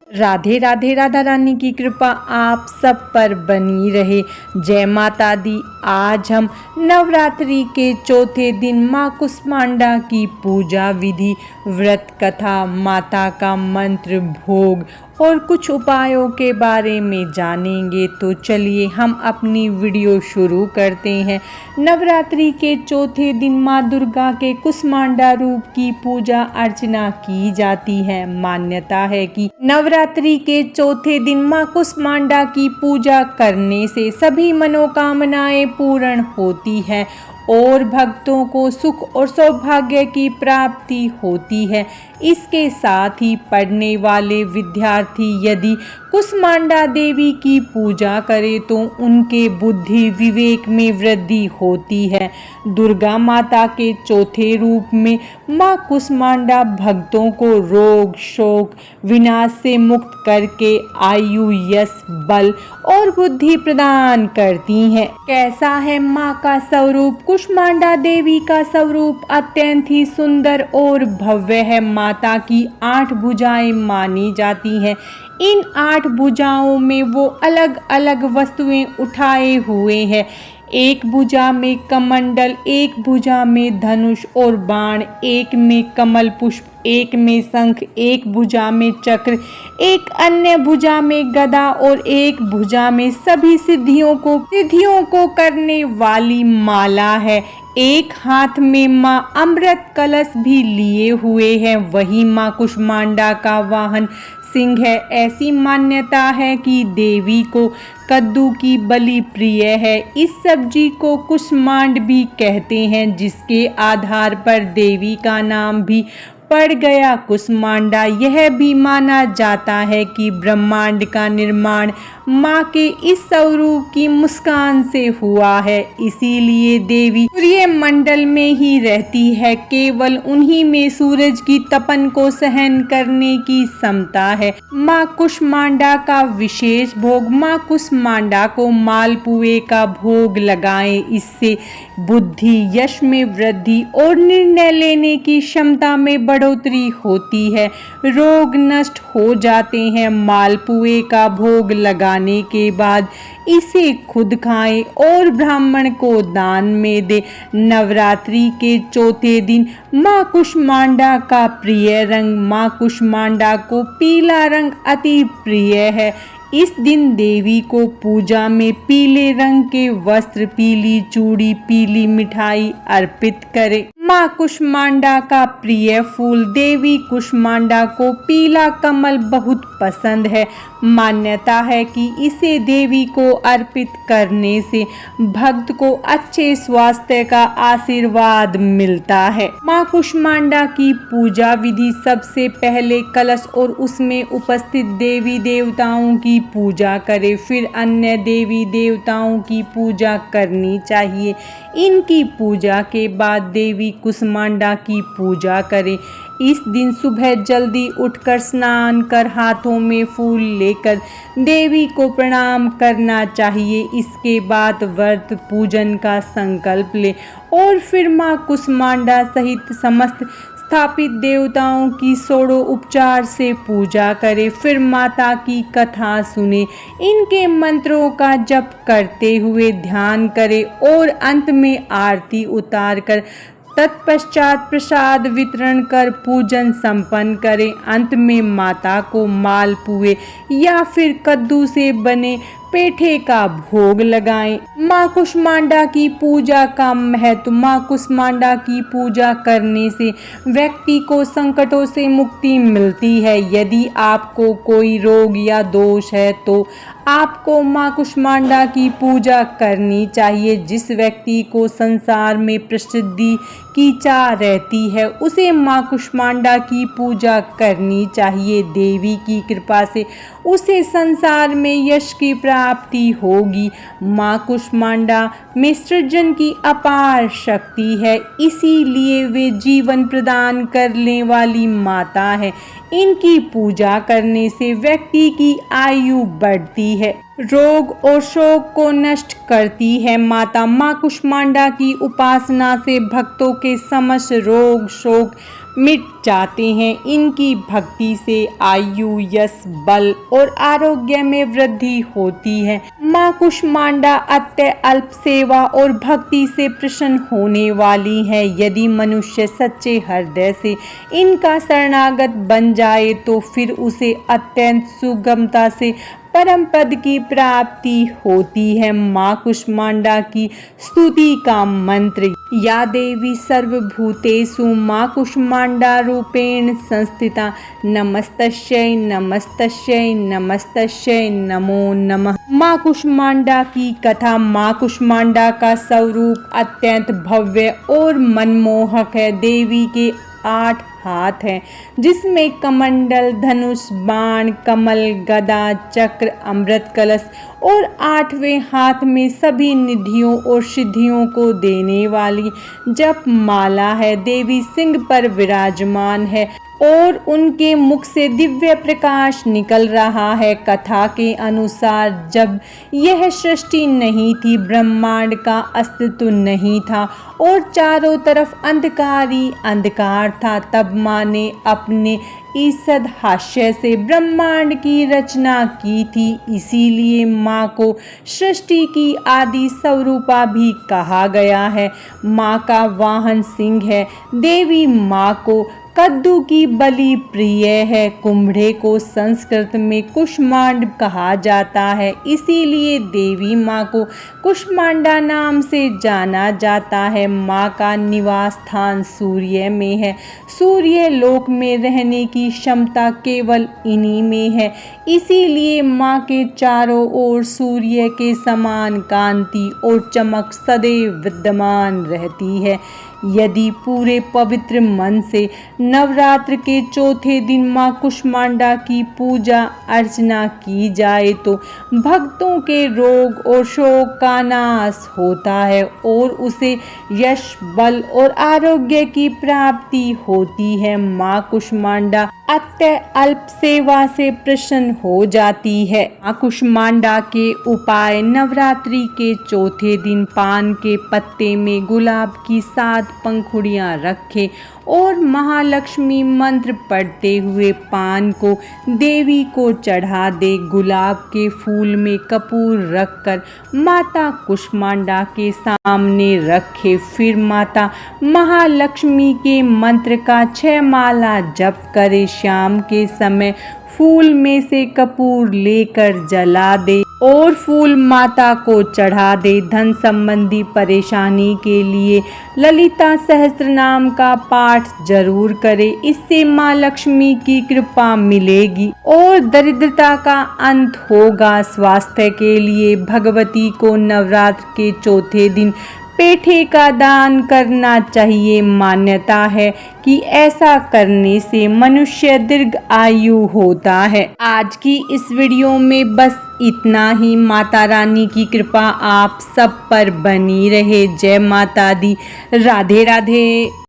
राधे राधे। राधा रानी की कृपा आप सब पर बनी रहे। जय माता दी। आज हम नवरात्रि के चौथे दिन माँ कुष्मांडा की पूजा विधि, व्रत कथा, माता का मंत्र, भोग और कुछ उपायों के बारे में जानेंगे। तो चलिए हम अपनी वीडियो शुरू करते हैं। नवरात्रि के चौथे दिन माँ दुर्गा के कुष्मांडा रूप की पूजा अर्चना की जाती है। मान्यता है कि नवरात्रि के चौथे दिन माँ कुष्मांडा की पूजा करने से सभी मनोकामनाएं पूर्ण होती है और भक्तों को सुख और सौभाग्य की प्राप्ति होती है। इसके साथ ही पढ़ने वाले विद्यार्थी यदि कुष्मांडा देवी की पूजा करें तो उनके बुद्धि विवेक में वृद्धि होती है। दुर्गा माता के चौथे रूप में माँ कुष्मांडा भक्तों को रोग शोक विनाश से मुक्त करके आयु यश बल और बुद्धि प्रदान करती हैं। कैसा है माँ का स्वरूप? कुष्मांडा देवी का स्वरूप अत्यंत ही सुंदर और भव्य है। माता की 8 भुजाएं मानी जाती हैं। इन 8 भुजाओं में वो अलग अलग वस्तुएं उठाए हुए हैं। एक भुजा में कमंडल, एक भुजा में धनुष और बाण, एक में कमल पुष्प, एक में शंख, एक भुजा में चक्र, एक अन्य भुजा में गदा और एक भुजा में सभी सिद्धियों को करने वाली माला है। एक हाथ में माँ अमृत कलश भी लिए हुए हैं। वही माँ कुष्मांडा का वाहन सिंह है। ऐसी मान्यता है कि देवी को कद्दू की बलि प्रिय है। इस सब्जी को कुष्मांड भी कहते हैं, जिसके आधार पर देवी का नाम भी पड़ गया कुष्मांडा। यह भी माना जाता है कि ब्रह्मांड का निर्माण माँ के इस स्वरूप की मुस्कान से हुआ है। इसीलिए देवी सूर्य मंडल में ही रहती है। केवल उन्हीं में सूरज की तपन को सहन करने की क्षमता है। माँ कुष्मांडा का विशेष भोग। माँ कुष्मांडा को मालपुए का भोग लगाएं। इससे बुद्धि यश में वृद्धि और निर्णय लेने की क्षमता में बढ़ोतरी होती है। रोग नष्ट हो जाते हैं। मालपुए का भोग लगाने के बाद इसे खुद खाएं और ब्राह्मण को दान में दे। नवरात्रि के चौथे दिन माँ कुष्मांडा का प्रिय रंग। माँ कुष्मांडा को पीला रंग अति प्रिय है। इस दिन देवी को पूजा में पीले रंग के वस्त्र, पीली चूड़ी, पीली मिठाई अर्पित करें। माँ कुष्मांडा का प्रिय फूल। देवी कुष्मांडा को पीला कमल बहुत पसंद है। मान्यता है कि इसे देवी को अर्पित करने से भक्त को अच्छे स्वास्थ्य का आशीर्वाद मिलता है। माँ कुष्मांडा की पूजा विधि। सबसे पहले कलश और उसमें उपस्थित देवी देवताओं की पूजा करें, फिर अन्य देवी देवताओं की पूजा करनी चाहिए। इनकी पूजा के बाद देवी कुष्मांडा की पूजा करें। इस दिन सुबह जल्दी उठकर स्नान कर हाथों में फूल लेकर देवी को प्रणाम करना चाहिए। इसके बाद व्रत पूजन का संकल्प ले और फिर माँ कुष्मांडा सहित समस्त स्थापित देवताओं की षोडोपचार से पूजा करें। फिर माता की कथा सुने, इनके मंत्रों का जप करते हुए ध्यान करें और अंत में आरती उतार कर तत्पश्चात प्रसाद वितरण कर पूजन संपन्न करें। अंत में माता को मालपुए या फिर कद्दू से बने पेठे का भोग लगाएं। माँ कुष्मांडा की पूजा का महत्व। माँ कुष्मांडा की पूजा करने से व्यक्ति को संकटों से मुक्ति मिलती है। यदि आपको कोई रोग या दोष है तो आपको माँ कुष्मांडा की पूजा करनी चाहिए। जिस व्यक्ति को संसार में प्रसिद्धि की चाह रहती है उसे माँ कुष्मांडा की पूजा करनी चाहिए। देवी की कृपा से उसे संसार में यश की प्राप्ति होगी। माँ कुष्मांडा में सृजन की अपार शक्ति है, इसीलिए वे जीवन प्रदान करने वाली माता है। इनकी पूजा करने से व्यक्ति की आयु बढ़ती है, रोग और शोक को नष्ट करती है। माता माँ कुष्मांडा की उपासना से भक्तों के समस्त रोग शोक मिट जाते हैं। इनकी भक्ति से आयु, यश, बल और आरोग्य में वृद्धि होती है। माँ कुष्मांडा अत्यंत अल्प सेवा और भक्ति से प्रसन्न होने वाली है। यदि मनुष्य सच्चे हृदय से इनका शरणागत बन जाए तो फिर उसे अत्यंत सुगमता से परम पद की प्राप्ति होती है। माँ कुष्मांडा की स्तुति का मंत्र। या देवी सर्वभूतेषु माँ कुष्मांडा रूपेण संस्थिता नमस्तस्यै नमस्तस्यै नमस्तस्यै नमो नमः। माँ कुष्मांडा की कथा। माँ कुष्मांडा का स्वरूप अत्यंत भव्य और मनमोहक है। देवी के 8 हाथ हैं, जिसमें कमंडल, धनुष, बाण, कमल, गदा, चक्र, अमृत कलश और 8वें हाथ में सभी निधियों और सिद्धियों को देने वाली जप माला है। देवी सिंह पर विराजमान है और उनके मुख से दिव्य प्रकाश निकल रहा है। कथा के अनुसार जब यह सृष्टि नहीं थी, ब्रह्मांड का अस्तित्व नहीं था और चारों तरफ अंधकार ही अंधकार था, तब माँ ने अपने ईषद हास्य से ब्रह्मांड की रचना की थी। इसीलिए माँ को सृष्टि की आदि स्वरूपा भी कहा गया है। माँ का वाहन सिंह है। देवी माँ को कद्दू की बलि प्रिय है। कुम्भड़े को संस्कृत में कुष्मांड कहा जाता है, इसीलिए देवी माँ को कुष्मांडा नाम से जाना जाता है। माँ का निवास स्थान सूर्य में है। सूर्य लोक में रहने की क्षमता केवल इन्हीं में है, इसीलिए माँ के चारों ओर सूर्य के समान कांति और चमक सदैव विद्यमान रहती है। यदि पूरे पवित्र मन से नवरात्र के चौथे दिन माँ कुष्मांडा की पूजा अर्चना की जाए तो भक्तों के रोग और शोक का नाश होता है और उसे यश, बल और आरोग्य की प्राप्ति होती है। माँ कुष्मांडा अत्यंत अल्प सेवा से प्रसन्न हो जाती है। माँ कुष्मांडा के उपाय। नवरात्रि के चौथे दिन पान के पत्ते में गुलाब की 7 पंखुड़ियाँ रखें और महालक्ष्मी मंत्र पढ़ते हुए पान को देवी को चढ़ा दे। गुलाब के फूल में कपूर रखकर माता कुष्मांडा के सामने रखे। फिर माता महालक्ष्मी के मंत्र का 6 माला जप करे। शाम के समय फूल में से कपूर लेकर जला दे और फूल माता को चढ़ा दे। धन संबंधी परेशानी के लिए ललिता सहस्त्रनाम का पाठ जरूर करे। इससे माँ लक्ष्मी की कृपा मिलेगी और दरिद्रता का अंत होगा। स्वास्थ्य के लिए भगवती को नवरात्र के चौथे दिन पेठे का दान करना चाहिए। मान्यता है कि ऐसा करने से मनुष्य दीर्घ आयु होता है। आज की इस वीडियो में बस इतना ही। माता रानी की कृपा आप सब पर बनी रहे। जय माता दी। राधे राधे।